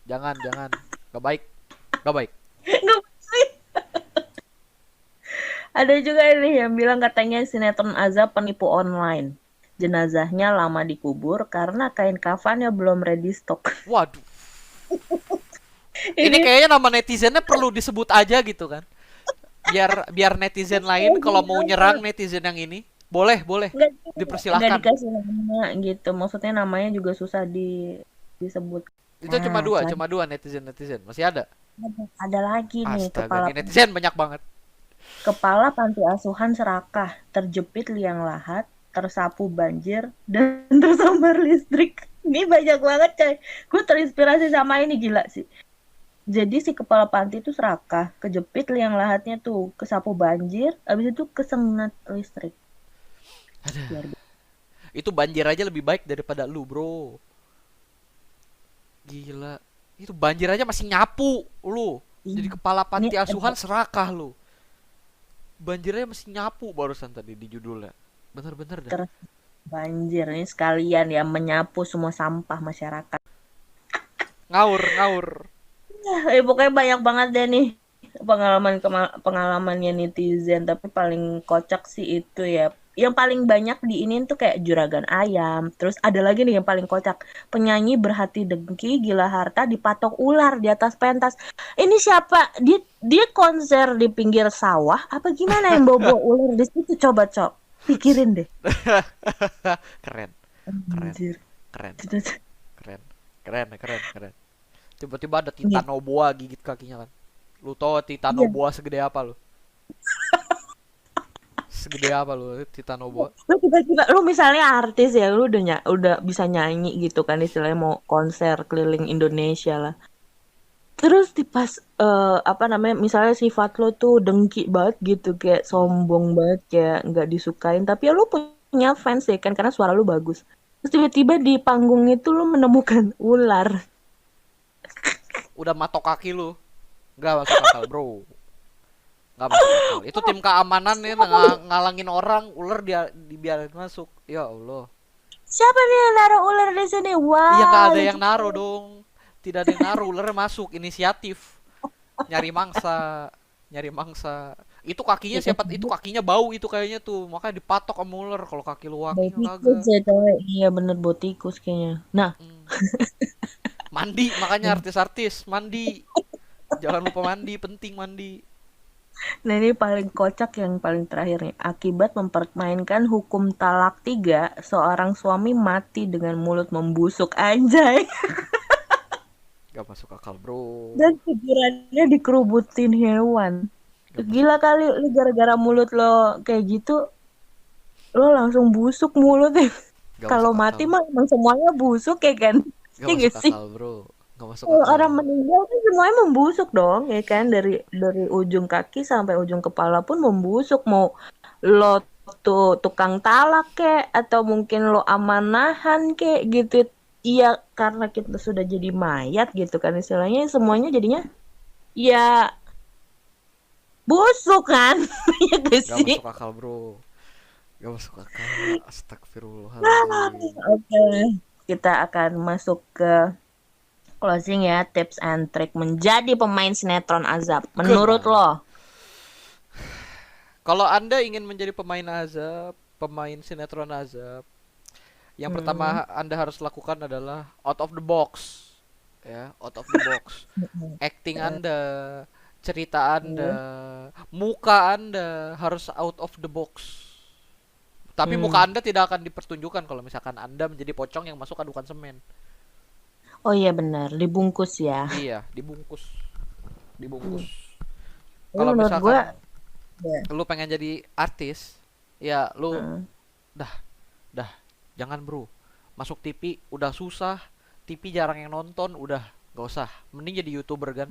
Jangan. Gak baik. Gak baik. Nggak sih. Ada juga nih yang bilang katanya sinetron Azab penipu online. Jenazahnya lama dikubur karena kain kafannya belum ready stock. Waduh. Ini kayaknya nama netizennya perlu disebut aja gitu kan. Biar netizen lain kalau mau nyerang netizen yang ini, boleh nggak nggak dipersilahkan. dikasih nama gitu. Maksudnya namanya juga susah disebut. Itu cuma Nah, dua netizen. Masih ada. ada lagi nih Astaga, ini netizen banyak banget. kepala panti asuhan serakah, terjepit liang lahat, tersapu banjir, dan tersambar listrik. Ini banyak banget coy. Gue terinspirasi sama ini gila sih. Jadi si kepala panti itu serakah, kejepit liang lahatnya tuh, kesapu banjir, abis itu kesengat listrik. Luar biasa. Itu banjir aja lebih baik daripada lu, bro. Gila. Itu banjir aja masih nyapu lu. Jadi kepala Ini panti asuhan serakah lu. Banjirnya masih nyapu barusan tadi di judulnya. Bener-bener dah. terus banjir ini sekalian ya menyapu semua sampah masyarakat. Ngawur. Pokoknya banyak banget deh nih pengalamannya netizen, tapi paling kocak sih itu ya. Yang paling banyak di ini tuh kayak juragan ayam. Terus ada lagi nih yang paling kocak. Penyanyi berhati dengki gila harta dipatok ular di atas pentas. Ini siapa? Dia konser di pinggir sawah apa gimana yang bawa ular di situ, coba Cok. Pikirin deh. Keren. Anjir. Keren. Itu- Keren. Tiba-tiba ada titanoboa gigit kakinya kan. Lu tau titanoboa segede apa lu? Segede apa lu titanoboa? Lu tiba-tiba lu misalnya artis ya, lu udah bisa nyanyi gitu kan, istilahnya mau konser keliling Indonesia lah. Terus pas apa namanya, misalnya sifat lo tuh dengki banget gitu, kayak sombong banget, kayak nggak disukain, tapi ya lu punya fans ya kan karena suara lu bagus. Terus tiba-tiba di panggung itu lu menemukan ular. Udah matok kaki lu. Nggak masuk akal, bro. Nggak masuk akal. Itu tim keamanan nih ngalangin orang, ular dia dibiarin masuk. Ya Allah. Siapa nih yang naruh ular di sini? Wah. Iya, nggak ada lucu. yang naruh dong. Tidak ada yang naruh, ular masuk inisiatif. Nyari mangsa. Itu kakinya siapa? Itu kakinya bau itu kayaknya tuh. Makanya dipatok sama ular kalau kaki lu wangi Botikus kagak. ya cewek. Iya bener botikus kayaknya. Nah, Mandi, makanya artis-artis mandi. Jangan lupa mandi, penting mandi. nah ini paling kocak yang paling terakhir nih. Akibat mempermainkan hukum talak 3, seorang suami mati dengan mulut membusuk, anjay. Gak masuk akal, bro. Dan kuburannya dikerubutin hewan. Gak masuk. Gila kali lu gara-gara mulut lo kayak gitu, lo langsung busuk mulutnya. Gak Kalau masuk mati akal. mah emang semuanya busuk ya kan? Gak Iya masuk gak sih? akal, bro. Gak masuk Kalau akal. orang meninggal kan semuanya membusuk dong, ya kan? Dari ujung kaki sampai ujung kepala pun membusuk. Mau lo tuh tukang talak kek, atau mungkin lo amanahan kek gitu. Iya, karena kita sudah jadi mayat gitu kan istilahnya, semuanya jadinya ya busuk kan? Iya gak Gak sih? masuk akal, bro. Gak masuk akal. Astagfirullahaladzim. Oke, kita akan masuk ke closing ya, tips and trick menjadi pemain sinetron Azab. Menurut Good. lo? Kalau Anda ingin menjadi pemain sinetron azab, yang pertama Anda harus lakukan adalah out of the box. Ya, out of the box. Acting Anda, cerita Anda, muka Anda harus out of the box. Tapi muka Anda tidak akan dipertunjukkan kalau misalkan Anda menjadi pocong yang masuk adukan semen. Oh iya benar, dibungkus ya. Iya, dibungkus. Tapi Kalau menurut misalkan gua, ya. lu pengen jadi artis, ya lu dah jangan, bro. Masuk TV udah susah, TV jarang yang nonton, udah gak usah. Mending jadi YouTuber kan.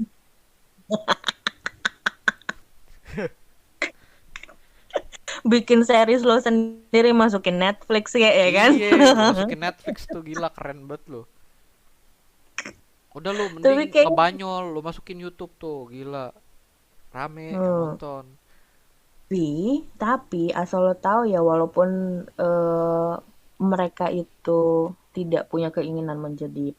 Bikin series lo sendiri, masukin Netflix ya kan? Iya, lu masukin Netflix tuh gila keren banget lo. Udah lu Tapi mending kayak ngebanyol, lu masukin YouTube tuh gila. Rame yang nonton. tapi asal lo tahu ya, walaupun mereka itu tidak punya keinginan menjadi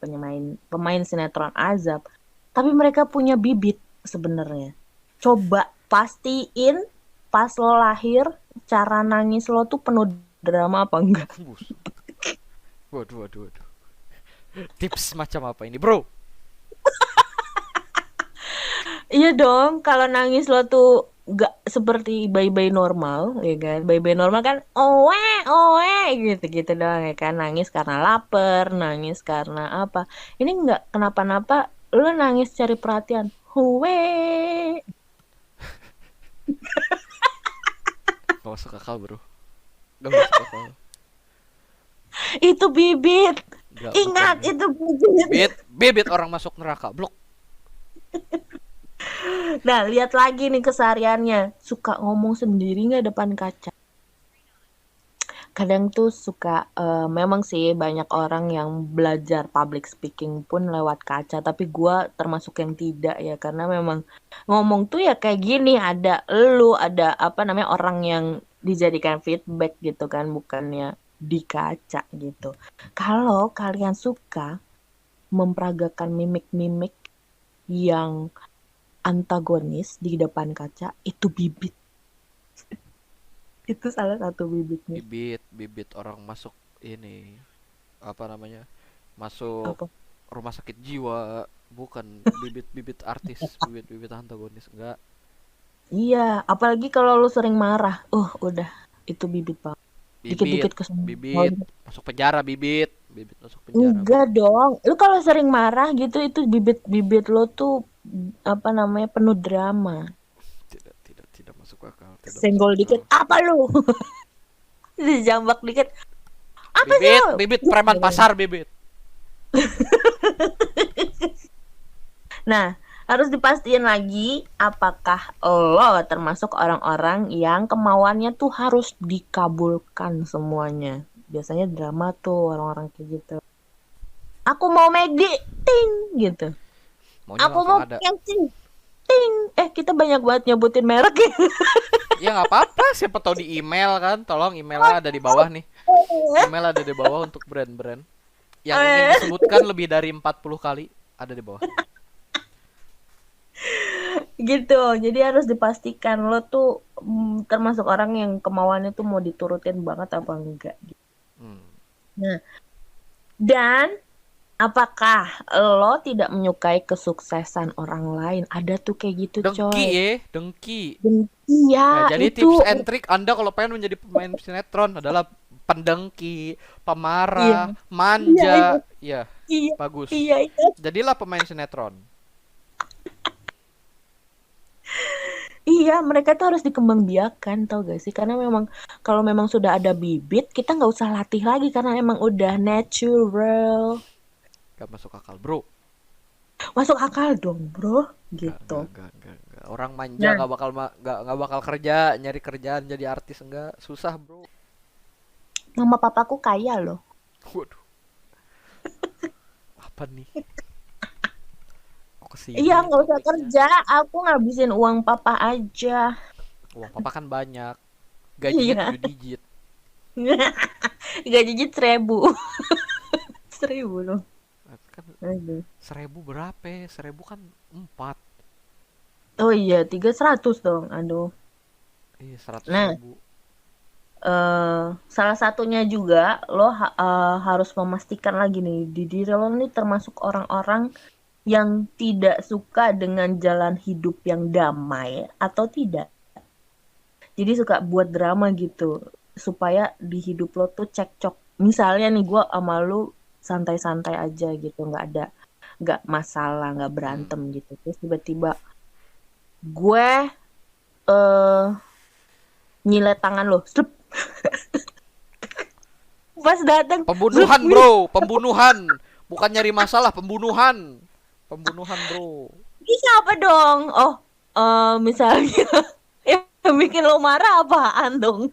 pemain sinetron azab, tapi mereka punya bibit sebenarnya. Coba pastiin pas lo lahir cara nangis lo tuh penuh drama apa enggak? Waduh. Tips macam apa ini, bro? Iya dong, kalau nangis lo tuh gak seperti bayi-bayi normal, ya kan? Bayi-bayi normal kan, owe, gitu-gitu doang ya kan? Nangis karena lapar, nangis karena apa? Ini nggak kenapa-napa, lo nangis cari perhatian, huwe. Gak masuk akal, bro. Gak masuk akal. Itu bibit. Gak, Ingat, bukan. itu bibit. Bibit orang masuk neraka, blok. Nah, lihat lagi nih kesehariannya. Suka ngomong sendiri nggak depan kaca? Kadang tuh suka, memang sih banyak orang yang belajar public speaking pun lewat kaca, tapi gua termasuk yang tidak ya, karena memang ngomong tuh ya kayak gini, ada apa namanya, orang yang dijadikan feedback gitu kan, bukannya di kaca gitu. Kalau kalian suka memperagakan mimik-mimik yang antagonis di depan kaca, itu bibit. Itu salah satu bibitnya. Bibit orang masuk ini, apa namanya, masuk Apa? rumah sakit jiwa, bukan bibit artis, bibit antagonis, enggak. Iya, apalagi kalau lu sering marah. Udah, itu bibit banget. Dikit-dikit kesel. Bibit masuk penjara, bibit masuk penjara. Enggak dong. Lu kalau sering marah gitu, itu bibit lo tuh apa namanya, penuh drama. Tidak masuk akal. Senggol dikit, apa lu? Dijambak dikit. Apa sih lu? Bibit preman pasar, bibit. Nah, harus dipastiin lagi apakah lo termasuk orang-orang yang kemauannya tuh harus dikabulkan semuanya. Biasanya drama tuh orang-orang kayak gitu. Aku mau McD, ting gitu. Maunya Aku langsung mau ada. KFC, ting. Kita banyak banget nyebutin merek ya. Ya nggak apa-apa, siapa tahu di email kan. Tolong emailnya ada di bawah nih. Email ada di bawah untuk brand-brand yang ingin disebutkan lebih dari 40 kali, ada di bawah. Gitu. Jadi harus dipastikan lo tuh termasuk orang yang kemauannya tuh mau diturutin banget apa enggak gitu. Nah, dan apakah lo tidak menyukai kesuksesan orang lain? Ada tuh kayak gitu, coy. Dengki. Ya, Nah, jadi itu. tips and trick Anda kalau pengen menjadi pemain sinetron adalah pendengki, pemarah, manja. Iya, bagus. Iya. Jadilah pemain sinetron. Iya, mereka tuh harus dikembangbiakan, tau gak sih? Karena memang kalau memang sudah ada bibit, kita nggak usah latih lagi karena emang udah natural. Gak masuk akal, bro. Masuk akal dong, bro. Gitu. Gak. Orang manja Nah. gak bakal kerja, nyari kerjaan jadi artis, enggak. Susah, bro. Mama papaku kaya loh. Waduh. Apa nih? Kok kesini? Iya, nggak usah topiknya? kerja. Aku ngabisin uang papa aja. Uang papa kan banyak. Gajinya Iya. 7 digit. Gajinya 1.000. 1.000 loh. Kan Aduh. 1.000 berapa? 1.000 kan 4. Oh iya, 300 dong. Aduh. Iya, 100 Nah. ribu. Salah satunya juga lo harus memastikan lagi nih, di diri lo nih termasuk orang-orang yang tidak suka dengan jalan hidup yang damai atau tidak. Jadi suka buat drama gitu supaya di hidup lo tuh cekcok. Misalnya nih, gue sama lu santai-santai aja gitu, nggak masalah, nggak berantem gitu. Terus tiba-tiba gue nyilet tangan lo, slup. Pas datang Pembunuhan, bro. Pembunuhan. Bukan nyari masalah, pembunuhan. Pembunuhan, bro. Bisa apa dong? Misalnya yang bikin lo marah apaan dong?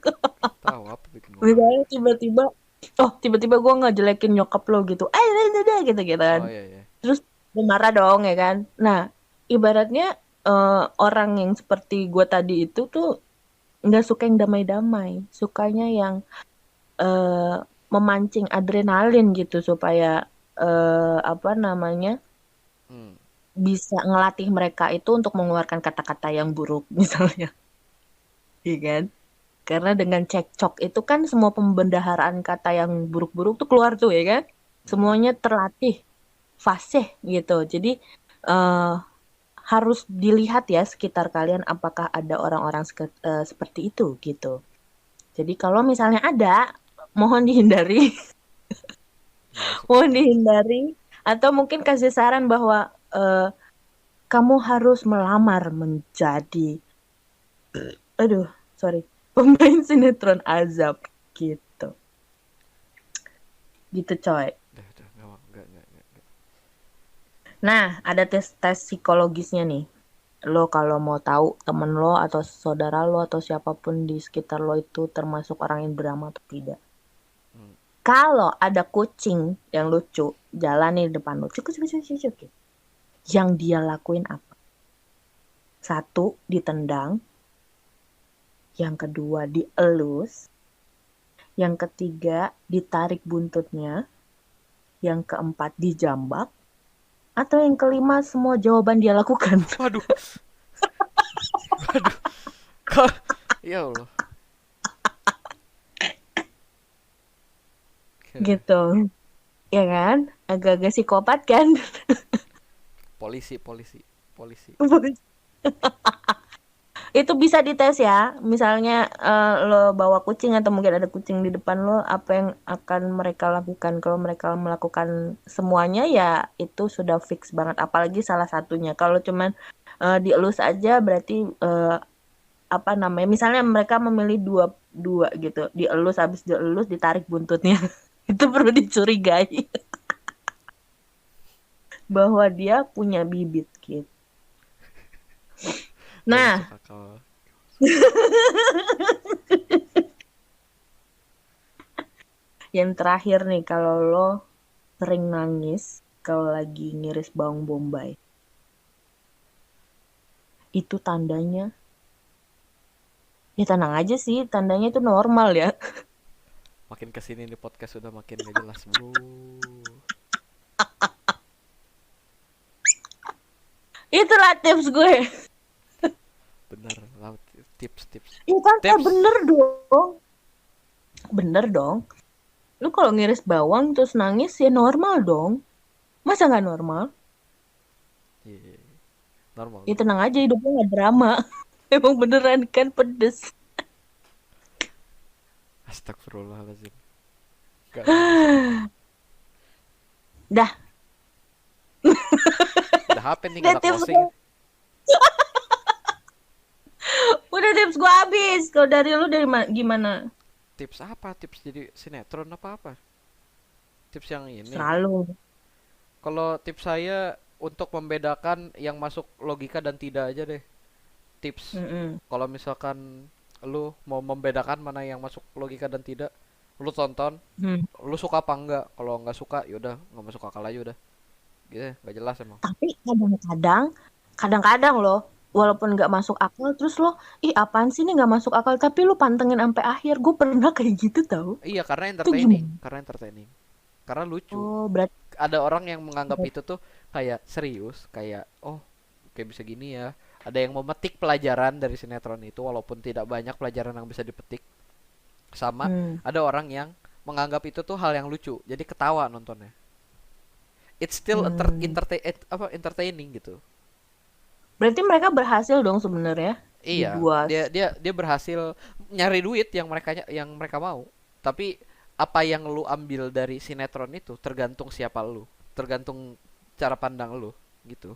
Tahu apa bikin gua Misalnya tiba-tiba gue ngejelekin nyokap lo gitu, gitu kan. marah. Oh iya. Terus lo marah dong ya kan. Nah, ibaratnya orang yang seperti gue tadi itu tuh nggak suka yang damai-damai, sukanya yang memancing adrenalin gitu supaya apa namanya Hmm. bisa ngelatih mereka itu untuk mengeluarkan kata-kata yang buruk misalnya, iya kan? Karena dengan cekcok itu kan semua pembendaharaan kata yang buruk-buruk tuh keluar tuh ya kan? Semuanya terlatih, fasih gitu. Jadi eh harus dilihat ya sekitar kalian apakah ada orang-orang seperti itu gitu. Jadi kalau misalnya ada, mohon dihindari, Nggak masuk mohon akal. dihindari, atau mungkin kasih saran bahwa kamu harus melamar menjadi, aduh, sorry, pemain sinetron azab gitu, gitu coy. Udah, nggak mau, nggak. Nah, ada tes psikologisnya nih. Lo kalau mau tahu temen lo atau saudara lo atau siapapun di sekitar lo itu termasuk orang yang beramal atau tidak. Hmm. Kalau ada kucing yang lucu jalan nih di depan lo, cuk, cuk, cuk, cuk, cuk, yang dia lakuin apa? Satu, ditendang. Yang kedua, dielus. Yang ketiga, ditarik buntutnya. Yang keempat, dijambak. Atau yang kelima, semua jawaban dia lakukan. Waduh, waduh. Kok ya Allah. Gitu. Ya kan? Agak-agak psikopat kan? Polisi. Itu bisa dites ya. Misalnya lo bawa kucing atau mungkin ada kucing di depan lo, apa yang akan mereka lakukan? Kalau mereka melakukan semuanya ya itu sudah fix banget. Apalagi salah satunya. Kalau cuman dielus aja berarti apa namanya? Misalnya mereka memilih dua gitu. Dielus, habis dielus ditarik buntutnya. Itu perlu dicurigai bahwa dia punya bibit gitu. Nggak Nah, masuk akal. yang terakhir nih, kalau lo sering nangis kalau lagi ngiris bawang bombay, itu tandanya, ya tenang aja sih, tandanya itu normal ya. Makin kesini nih podcast udah makin gak jelas, bro. Itulah tips gue. Bener lah, tips. Iya kan, Tips. bener dong. Bener dong. Lu kalau ngiris bawang terus nangis ya normal dong. Masa nggak normal? Iya, normal. Ya tenang aja, hidupnya nggak drama. Emang beneran kan pedes. Astagfirullahaladzim. Gak masuk. Dah, Udah HP nih, udah gak ada tips closing. gue. Udah tips gue habis. Kalau dari lu dari gimana? Tips apa? Tips jadi sinetron apa? Tips yang ini. Selalu. Kalau tips saya untuk membedakan yang masuk logika dan tidak aja deh. Tips. Mm-mm. Kalau misalkan lu mau membedakan mana yang masuk logika dan tidak, lu tonton, Hmm. lu suka apa enggak. Kalau enggak suka, yaudah nggak masuk akal aja udah. Gitu, nggak jelas emang. Tapi kadang-kadang loh, walaupun nggak masuk akal, terus lo, ih apaan sih ini nggak masuk akal, tapi lu pantengin sampai akhir. Gue pernah kayak gitu tau. Iya, karena Itu gimana? entertaining. Karena lucu. Oh, berarti Ada orang yang menganggap itu tuh kayak serius, kayak oh, kayak bisa gini ya. Ada yang memetik pelajaran dari sinetron itu walaupun tidak banyak pelajaran yang bisa dipetik. Sama ada orang yang menganggap itu tuh hal yang lucu, jadi ketawa nontonnya. It's still entertaining gitu. berarti mereka berhasil dong sebenarnya di Iya, dua. dia berhasil nyari duit yang mereka mau. Tapi apa yang lu ambil dari sinetron itu tergantung siapa lu, tergantung cara pandang lu gitu.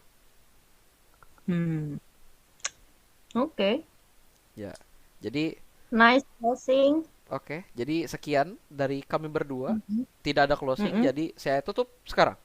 Hmm. Oke. Ya. Jadi Nice closing. oke, jadi sekian dari kami berdua. Tidak ada closing, jadi saya tutup sekarang.